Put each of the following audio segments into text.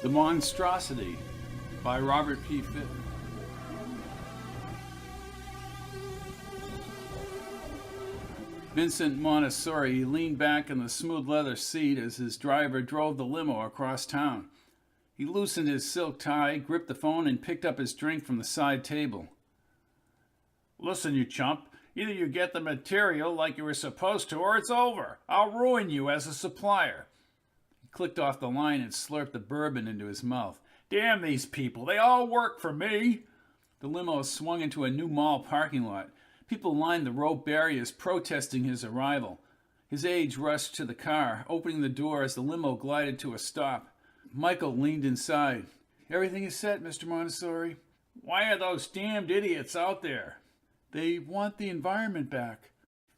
The Monstrosity by Robert P. Fitton. Vincent Montessori leaned back in the smooth leather seat as his driver drove the limo across town. He loosened his silk tie, gripped the phone, and picked up his drink from the side table. "Listen, you chump. Either you get the material like you were supposed to, or it's over. I'll ruin you as a supplier." He clicked off the line and slurped the bourbon into his mouth. "Damn these people. They all work for me." The limo swung into a new mall parking lot. People lined the rope barriers protesting his arrival. His aides rushed to the car, opening the door as the limo glided to a stop. Michael leaned inside. "Everything is set, Mr. Montessori." "Why are those damned idiots out there?" "They want the environment back."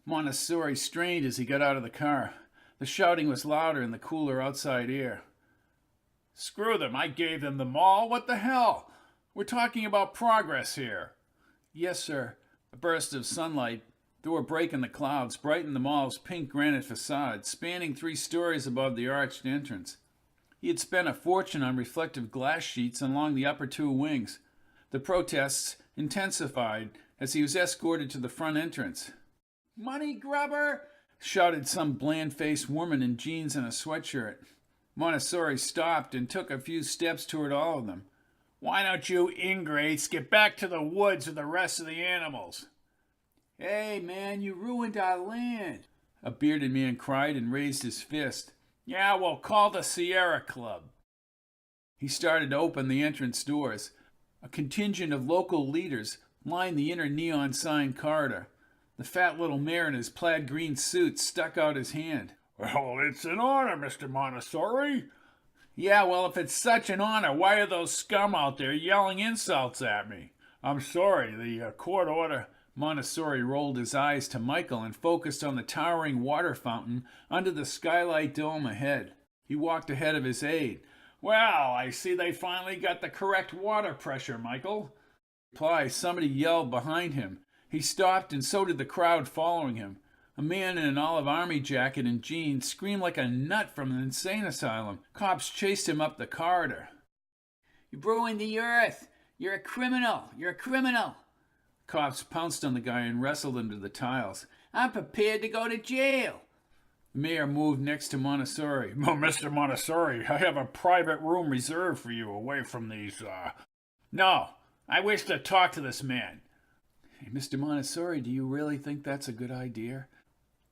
Montessori strained as he got out of the car. The shouting was louder in the cooler outside air. "Screw them. I gave them the mall. What the hell? We're talking about progress here." "Yes, sir." A burst of sunlight through a break in the clouds brightened the mall's pink granite facade, spanning 3 stories above the arched entrance. He had spent a fortune on reflective glass sheets along the upper 2 wings. The protests intensified as he was escorted to the front entrance. "Money grubber!" shouted some bland-faced woman in jeans and a sweatshirt. Montessori stopped and took a few steps toward all of them. "Why don't you ingrates get back to the woods with the rest of the animals?" "Hey, man, you ruined our land," a bearded man cried and raised his fist. "Yeah, well, call the Sierra Club." He started to open the entrance doors. A contingent of local leaders lined the inner neon sign corridor. The fat little mayor in his plaid green suit stuck out his hand. "Well, it's an honor, Mr. Montessori." "Yeah, well, if it's such an honor, why are those scum out there yelling insults at me?" "I'm sorry, the court order." Montessori rolled his eyes to Michael and focused on the towering water fountain under the skylight dome ahead. He walked ahead of his aide. "Well, I see they finally got the correct water pressure, Michael." Somebody yelled behind him. He stopped, and so did the crowd following him. A man in an olive army jacket and jeans screamed like a nut from an insane asylum. Cops chased him up the corridor. "You ruined the earth! You're a criminal! You're a criminal!" Cops pounced on the guy and wrestled him to the tiles. "I'm prepared to go to jail." The mayor moved next to Montessori. "Mr. Montessori, I have a private room reserved for you away from these, No, I wish to talk to this man." "Hey, Mr. Montessori, do you really think that's a good idea?"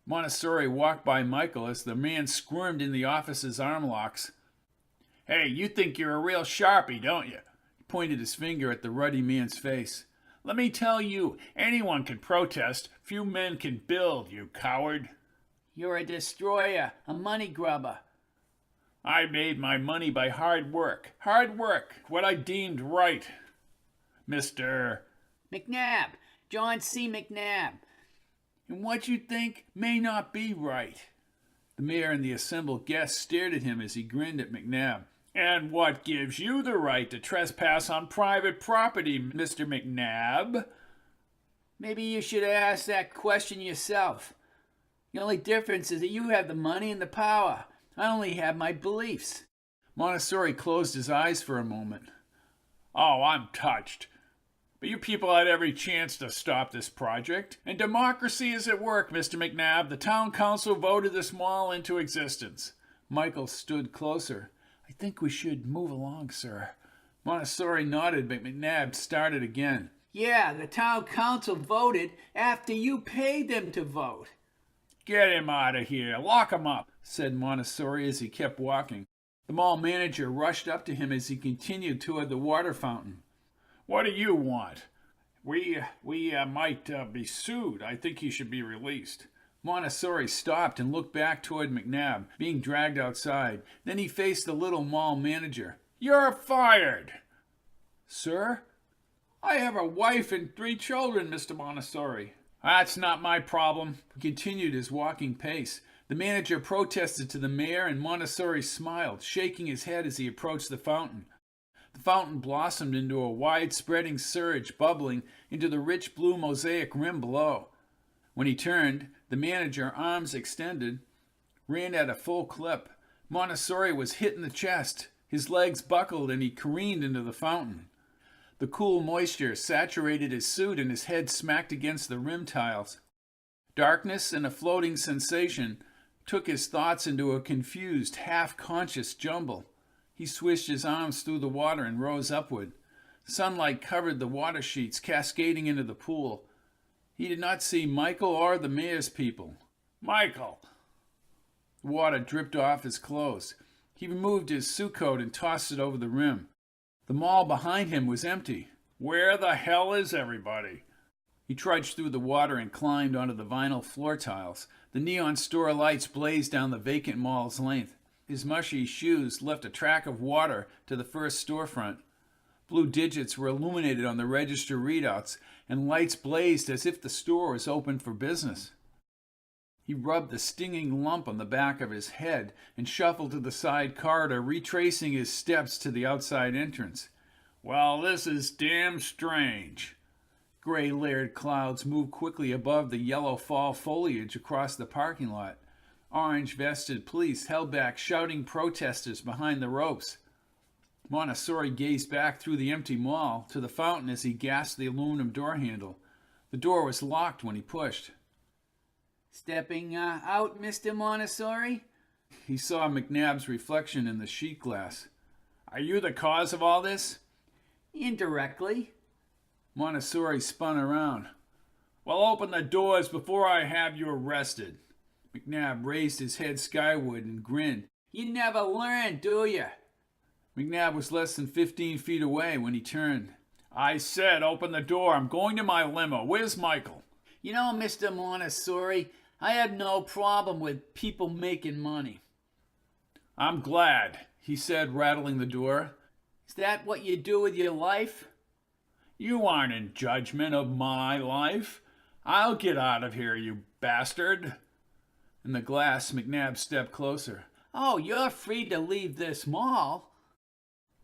Montessori walked by Michael as the man squirmed in the office's arm locks. "Hey, you think you're a real sharpie, don't you?" He pointed his finger at the ruddy man's face. "Let me tell you, anyone can protest. Few men can build, you coward." "You're a destroyer, a money grubber." "I made my money by hard work. Hard work, what I deemed right. Mr. McNabb, John C. McNabb. And what you think may not be right." The mayor and the assembled guests stared at him as he grinned at McNabb. "And what gives you the right to trespass on private property, Mr. McNabb?" "Maybe you should ask that question yourself. The only difference is that you have the money and the power. I only have my beliefs." Montessori closed his eyes for a moment. "Oh, I'm touched. But you people had every chance to stop this project. And democracy is at work, Mr. McNabb. The town council voted this mall into existence." Michael stood closer. "I think we should move along, sir." Montessori nodded, but McNabb started again. "Yeah, the town council voted after you paid them to vote." "Get him out of here. Lock him up," said Montessori as he kept walking. The mall manager rushed up to him as he continued toward the water fountain. "What do you want?" We might be sued. I think he should be released." Montessori stopped and looked back toward McNabb, being dragged outside. Then he faced the little mall manager. "You're fired." "Sir?" "I have a wife and 3 children, Mr. Montessori." "That's not my problem." He continued his walking pace. The manager protested to the mayor, and Montessori smiled, shaking his head as he approached the fountain. The fountain blossomed into a wide-spreading surge, bubbling into the rich blue mosaic rim below. When he turned, the manager, arms extended, ran at a full clip. Montessori was hit in the chest. His legs buckled and he careened into the fountain. The cool moisture saturated his suit and his head smacked against the rim tiles. Darkness and a floating sensation took his thoughts into a confused, half-conscious jumble. He swished his arms through the water and rose upward. Sunlight covered the water sheets, cascading into the pool. He did not see Michael or the mayor's people. Michael! The water dripped off his clothes. He removed his suit coat and tossed it over the rim. The mall behind him was empty. Where the hell is everybody? He trudged through the water and climbed onto the vinyl floor tiles. The neon store lights blazed down the vacant mall's length. His mushy shoes left a track of water to the first storefront. Blue digits were illuminated on the register readouts, and lights blazed as if the store was open for business. He rubbed the stinging lump on the back of his head and shuffled to the side corridor, retracing his steps to the outside entrance. Well, this is damn strange. Gray-layered clouds moved quickly above the yellow fall foliage across the parking lot. Orange-vested police held back shouting protesters behind the ropes. Montessori gazed back through the empty mall to the fountain as he gasped the aluminum door handle. The door was locked when he pushed. Stepping out, Mr. Montessori? He saw McNabb's reflection in the sheet glass. Are you the cause of all this? Indirectly. Montessori spun around. Well, open the doors before I have you arrested. McNabb raised his head skyward and grinned. You never learn, do you? McNabb was less than 15 feet away when he turned. I said open the door. I'm going to my limo. Where's Michael? You know, Mr. Montessori, I have no problem with people making money. I'm glad, he said, rattling the door. Is that what you do with your life? You aren't in judgment of my life. I'll get out of here, you bastard. In the glass, McNabb stepped closer. Oh, you're free to leave this mall.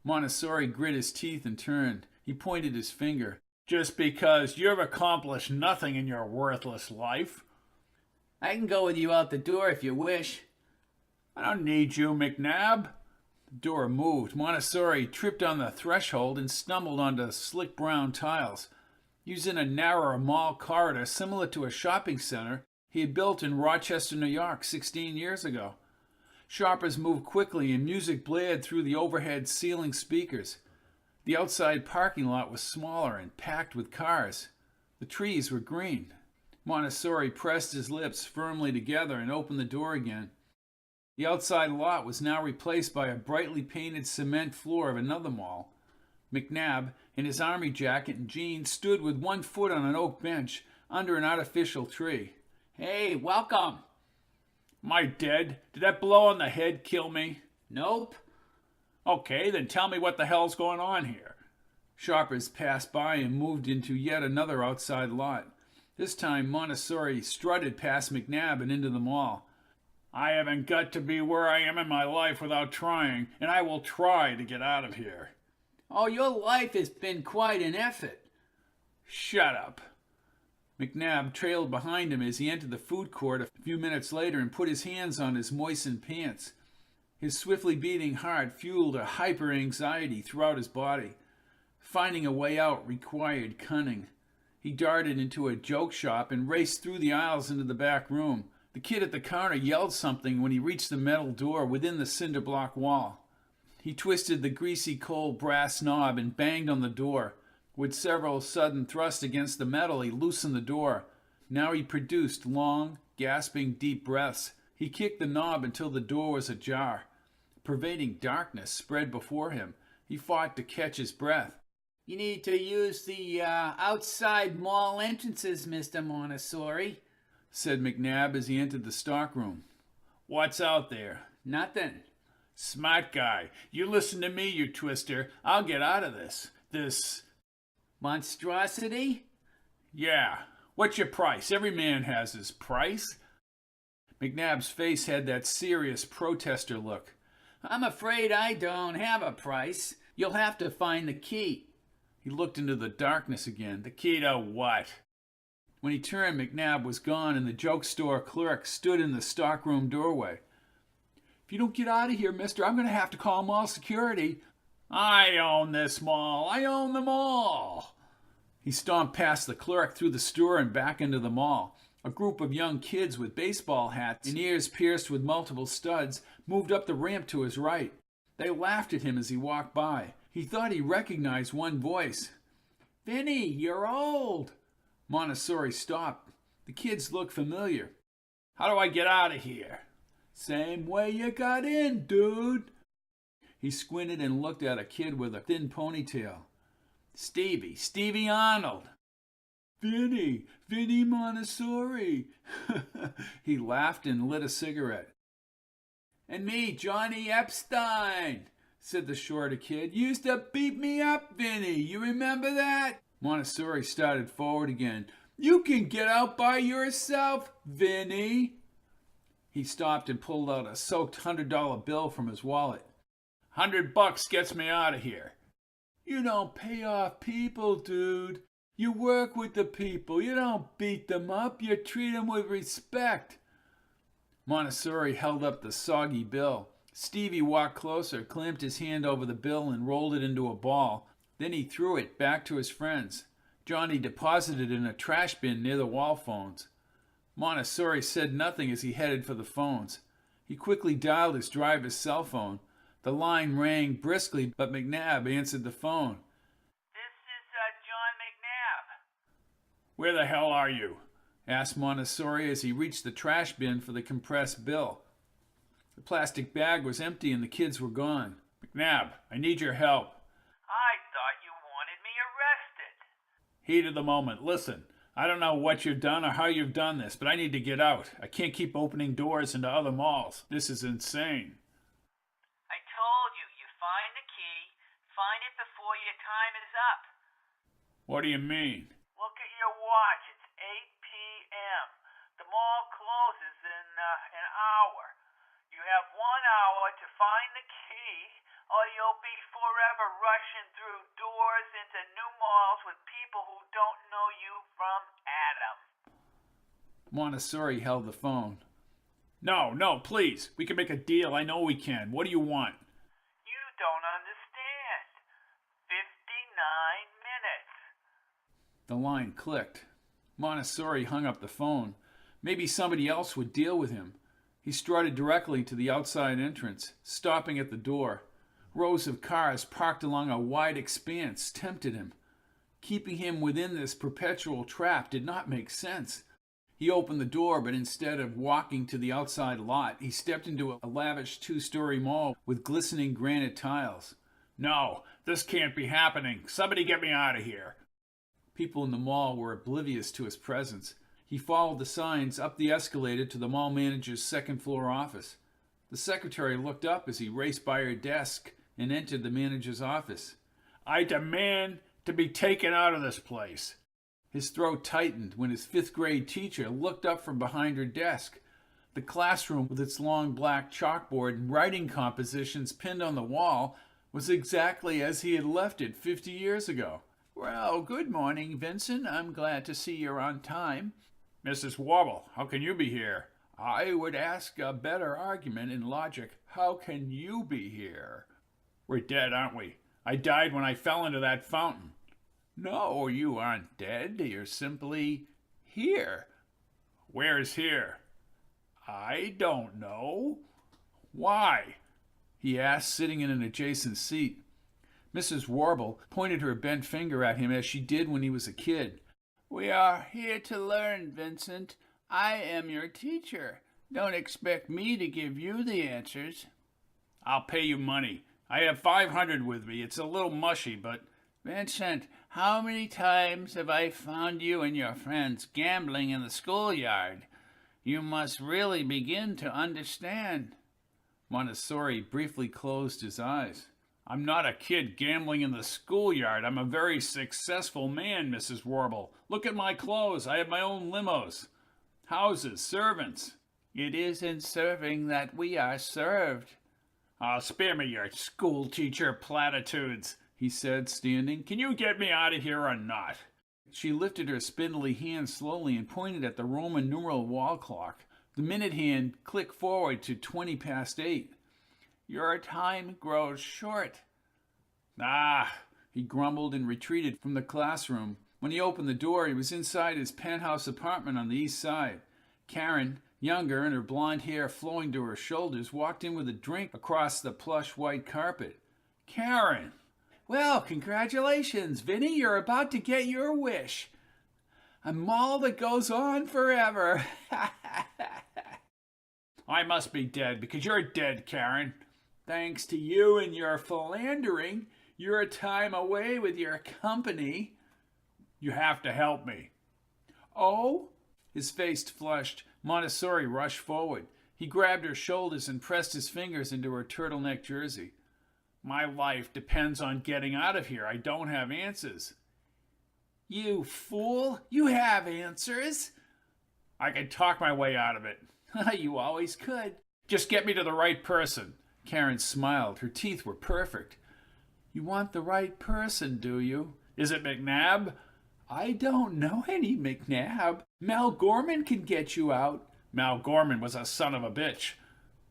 Montessori grit his teeth and turned. He pointed his finger. Just because you've accomplished nothing in your worthless life. I can go with you out the door if you wish. I don't need you, McNabb. The door moved. Montessori tripped on the threshold and stumbled onto slick brown tiles. Using a narrower mall corridor similar to a shopping center he had built in Rochester, New York 16 years ago. Shoppers moved quickly and music blared through the overhead ceiling speakers. The outside parking lot was smaller and packed with cars. The trees were green. Montessori pressed his lips firmly together and opened the door again. The outside lot was now replaced by a brightly painted cement floor of another mall. McNabb, in his army jacket and jeans, stood with one foot on an oak bench under an artificial tree. Hey, welcome. Am I dead? Did that blow on the head kill me? Nope. Okay, then tell me what the hell's going on here. Shoppers passed by and moved into yet another outside lot. This time, Montessori strutted past McNabb and into the mall. I haven't got to be where I am in my life without trying, and I will try to get out of here. Oh, your life has been quite an effort. Shut up. McNabb trailed behind him as he entered the food court a few minutes later and put his hands on his moistened pants. His swiftly beating heart fueled a hyper-anxiety throughout his body. Finding a way out required cunning. He darted into a joke shop and raced through the aisles into the back room. The kid at the counter yelled something when he reached the metal door within the cinder block wall. He twisted the greasy cold brass knob and banged on the door. With several sudden thrusts against the metal, he loosened the door. Now he produced long, gasping, deep breaths. He kicked the knob until the door was ajar. Pervading darkness spread before him. He fought to catch his breath. You need to use the outside mall entrances, Mr. Montessori, said McNabb as he entered the stockroom. What's out there? Nothing. Smart guy. You listen to me, you twister. I'll get out of this. This... Monstrosity? Yeah. What's your price? Every man has his price. McNabb's face had that serious protester look. I'm afraid I don't have a price. You'll have to find the key. He looked into the darkness again. The key to what? When he turned, McNabb was gone and the joke store clerk stood in the stockroom doorway. If you don't get out of here, mister, I'm going to have to call mall security. I own this mall. I own them all. He stomped past the clerk, through the store, and back into the mall. A group of young kids with baseball hats and ears pierced with multiple studs moved up the ramp to his right. They laughed at him as he walked by. He thought he recognized one voice. Vinny, you're old. Montessori stopped. The kids looked familiar. How do I get out of here? Same way you got in, dude. He squinted and looked at a kid with a thin ponytail. Stevie Arnold. Vinny Montessori. He laughed and lit a cigarette. And me, Johnny Epstein, said the shorter kid. Used to beat me up, Vinny. You remember that? Montessori started forward again. You can get out by yourself, Vinny. He stopped and pulled out a soaked $100 bill from his wallet. $100 gets me out of here. You don't pay off people, dude. You work with the people. You don't beat them up. You treat them with respect. Montessori held up the soggy bill. Stevie walked closer, clamped his hand over the bill, and rolled it into a ball. Then he threw it back to his friends. Johnny deposited it in a trash bin near the wall phones. Montessori said nothing as he headed for the phones. He quickly dialed his driver's cell phone. The line rang briskly, but McNabb answered the phone. This is John McNabb. Where the hell are you? Asked Montessori as he reached the trash bin for the compressed bill. The plastic bag was empty and the kids were gone. McNabb, I need your help. I thought you wanted me arrested. Heat of the moment. Listen, I don't know what you've done or how you've done this, but I need to get out. I can't keep opening doors into other malls. This is insane. I told you, you find the key, find it before your time is up. What do you mean? Look at your watch. It's 8 p.m. The mall closes in an hour. You have 1 hour to find the key, or you'll be forever rushing through doors into new malls with people who don't know you from Adam. Montessori held the phone. No, please. We can make a deal. I know we can. What do you want? You don't understand. 59 minutes. The line clicked. Montessori hung up the phone. Maybe somebody else would deal with him. He strutted directly to the outside entrance, stopping at the door. Rows of cars parked along a wide expanse tempted him. Keeping him within this perpetual trap did not make sense. He opened the door, but instead of walking to the outside lot, he stepped into a lavish 2-story mall with glistening granite tiles. No, this can't be happening. Somebody get me out of here. People in the mall were oblivious to his presence. He followed the signs up the escalator to the mall manager's second-floor office. The secretary looked up as he raced by her desk and entered the manager's office. I demand to be taken out of this place. His throat tightened when his 5th-grade teacher looked up from behind her desk. The classroom, with its long black chalkboard and writing compositions pinned on the wall, was exactly as he had left it 50 years ago. Well, good morning, Vincent. I'm glad to see you're on time. Mrs. Warble, how can you be here? I would ask a better argument in logic. How can you be here? We're dead, aren't we? I died when I fell into that fountain. No, you aren't dead. You're simply here. Where's here? I don't know. Why? He asked, sitting in an adjacent seat. Mrs. Warble pointed her bent finger at him as she did when he was a kid. We are here to learn, Vincent. I am your teacher. Don't expect me to give you the answers. I'll pay you money. I have $500 with me. It's a little mushy, but... Vincent, how many times have I found you and your friends gambling in the schoolyard? You must really begin to understand. Montessori briefly closed his eyes. I'm not a kid gambling in the schoolyard. I'm a very successful man, Mrs. Warble. Look at my clothes. I have my own limos. Houses, servants. It is in serving that we are served. Spare me your school teacher platitudes, he said, standing. Can you get me out of here or not? She lifted her spindly hand slowly and pointed at the Roman numeral wall clock. The minute hand clicked forward to 8:20. Your time grows short. Ah, he grumbled and retreated from the classroom. When he opened the door, he was inside his penthouse apartment on the east side. Karen, younger and her blonde hair flowing to her shoulders, walked in with a drink across the plush white carpet. Karen! Well, congratulations, Vinny. You're about to get your wish. A mall that goes on forever. I must be dead because you're dead, Karen. Thanks to you and your philandering, you're a time away with your company. You have to help me. Oh? His face flushed. Montessori rushed forward. He grabbed her shoulders and pressed his fingers into her turtleneck jersey. My life depends on getting out of here. I don't have answers. You fool! You have answers! I can talk my way out of it. You always could. Just get me to the right person. Karen smiled. Her teeth were perfect. You want the right person, do you? Is it McNabb? I don't know any McNabb. Mel Gorman can get you out. Mel Gorman was a son of a bitch.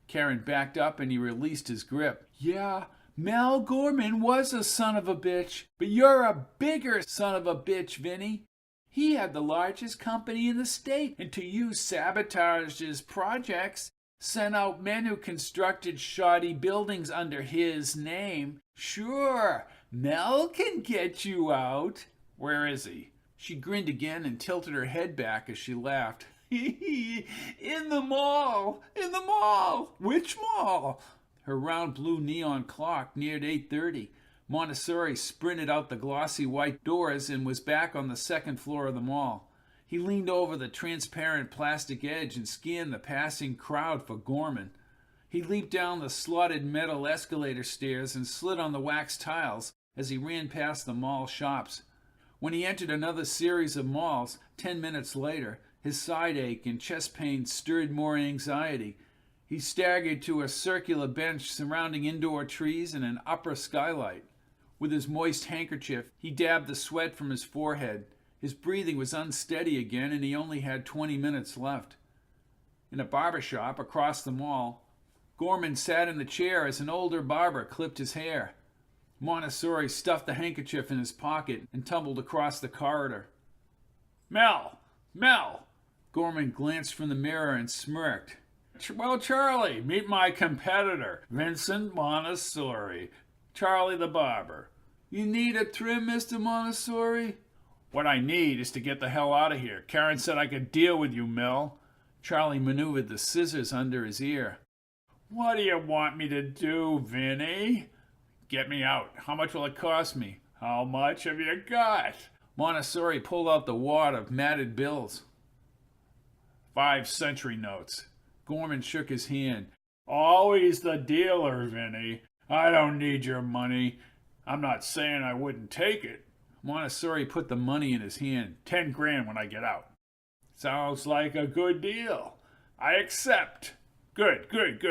Karen backed up and he released his grip. Yeah, Mel Gorman was a son of a bitch, but you're a bigger son of a bitch, Vinny. He had the largest company in the state, and to you sabotaged his projects, sent out men who constructed shoddy buildings under his name. Sure, Mel can get you out. Where is he? She grinned again and tilted her head back as she laughed. In the mall! In the mall! Which mall? Her round blue neon clock neared 8:30. Montessori sprinted out the glossy white doors and was back on the second floor of the mall. He leaned over the transparent plastic edge and scanned the passing crowd for Gorman. He leaped down the slotted metal escalator stairs and slid on the wax tiles as he ran past the mall shops. When he entered another series of malls, 10 minutes later, his side ache and chest pain stirred more anxiety. He staggered to a circular bench surrounding indoor trees and an upper skylight. With his moist handkerchief, he dabbed the sweat from his forehead. His breathing was unsteady again, and he only had 20 minutes left. In a barber shop across the mall, Gorman sat in the chair as an older barber clipped his hair. Montessori stuffed the handkerchief in his pocket and tumbled across the corridor. Mel! Mel! Gorman glanced from the mirror and smirked. Well, Charlie, meet my competitor, Vincent Montessori. Charlie the barber. You need a trim, Mr. Montessori? What I need is to get the hell out of here. Karen said I could deal with you, Mel. Charlie maneuvered the scissors under his ear. What do you want me to do, Vinny? Get me out. How much will it cost me? How much have you got? Montessori pulled out the wad of matted bills. 5-century notes. Gorman shook his hand. Always the dealer, Vinny. I don't need your money. I'm not saying I wouldn't take it. Montessori put the money in his hand. 10 grand when I get out. Sounds like a good deal. I accept. Good.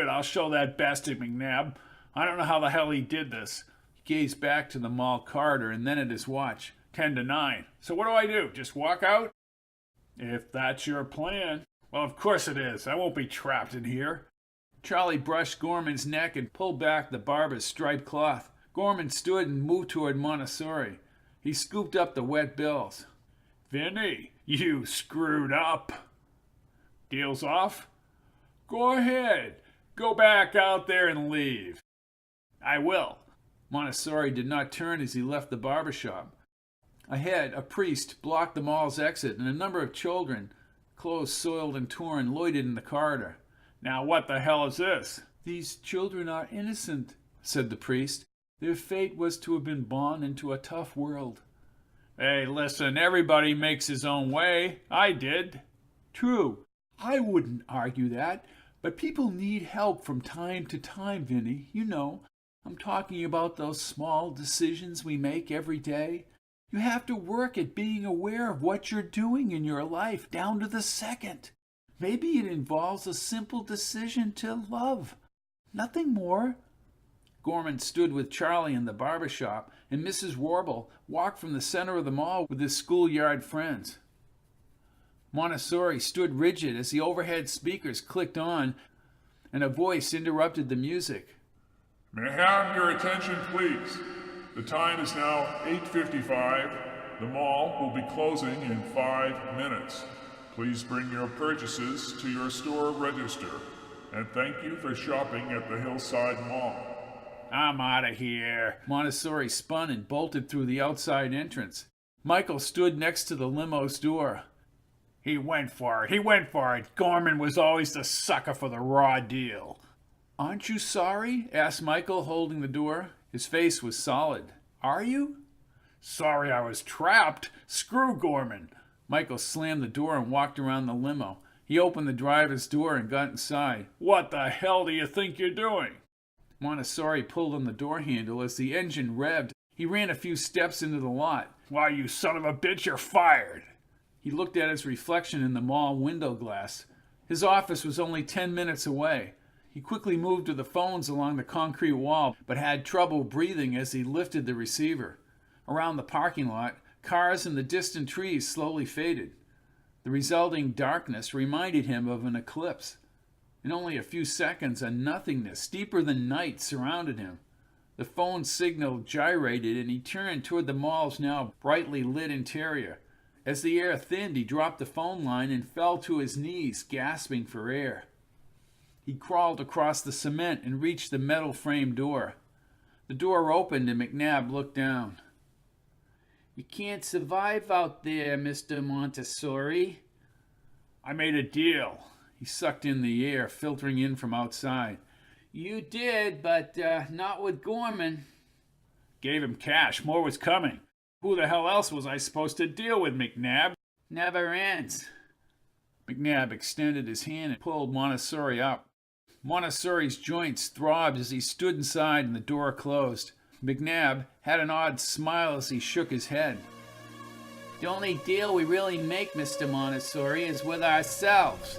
I'll show that bastard McNabb. I don't know how the hell he did this. He gazed back to the mall corridor and then at his watch. 10 to 9. So what do I do? Just walk out? If that's your plan. Well, of course it is. I won't be trapped in here. Charlie brushed Gorman's neck and pulled back the barber's striped cloth. Gorman stood and moved toward Montessori. He scooped up the wet bills. Vinny, you screwed up. Deal's off? Go ahead. Go back out there and leave. I will. Montessori did not turn as he left the barber shop. Ahead, a priest blocked the mall's exit, and a number of children, clothes soiled and torn, loitered in the corridor. Now what the hell is this? These children are innocent, said the priest. Their fate was to have been born into a tough world. Hey, listen, everybody makes his own way. I did. True. I wouldn't argue that. But people need help from time to time, Vinny. You know, I'm talking about those small decisions we make every day. You have to work at being aware of what you're doing in your life, down to the second. Maybe it involves a simple decision to love. Nothing more. Gorman stood with Charlie in the barber shop, and Mrs. Warble walked from the center of the mall with his schoolyard friends. Montessori stood rigid as the overhead speakers clicked on, and a voice interrupted the music. May I have your attention, please? The time is now 8:55. The mall will be closing in 5 minutes. Please bring your purchases to your store register. And thank you for shopping at the Hillside Mall. I'm out of here. Montessori spun and bolted through the outside entrance. Michael stood next to the limo's door. He went for it. Gorman was always the sucker for the raw deal. Aren't you sorry? Asked Michael, holding the door. His face was solid. Are you? Sorry I was trapped. Screw Gorman. Michael slammed the door and walked around the limo. He opened the driver's door and got inside. What the hell do you think you're doing? Montessori pulled on the door handle as the engine revved. He ran a few steps into the lot. Why, you son of a bitch, you're fired. He looked at his reflection in the mall window glass. His office was only 10 minutes away. He quickly moved to the phones along the concrete wall, but had trouble breathing as he lifted the receiver. Around the parking lot, cars and the distant trees slowly faded. The resulting darkness reminded him of an eclipse. In only a few seconds, a nothingness deeper than night surrounded him. The phone signal gyrated and he turned toward the mall's now brightly lit interior. As the air thinned, he dropped the phone line and fell to his knees, gasping for air. He crawled across the cement and reached the metal frame door. The door opened and McNabb looked down. You can't survive out there, Mr. Montessori. I made a deal. He sucked in the air, filtering in from outside. You did, but not with Gorman. Gave him cash. More was coming. Who the hell else was I supposed to deal with, McNabb? Never ends. McNabb extended his hand and pulled Montessori up. Montessori's joints throbbed as he stood inside and the door closed. McNabb had an odd smile as he shook his head. The only deal we really make, Mr. Montessori, is with ourselves.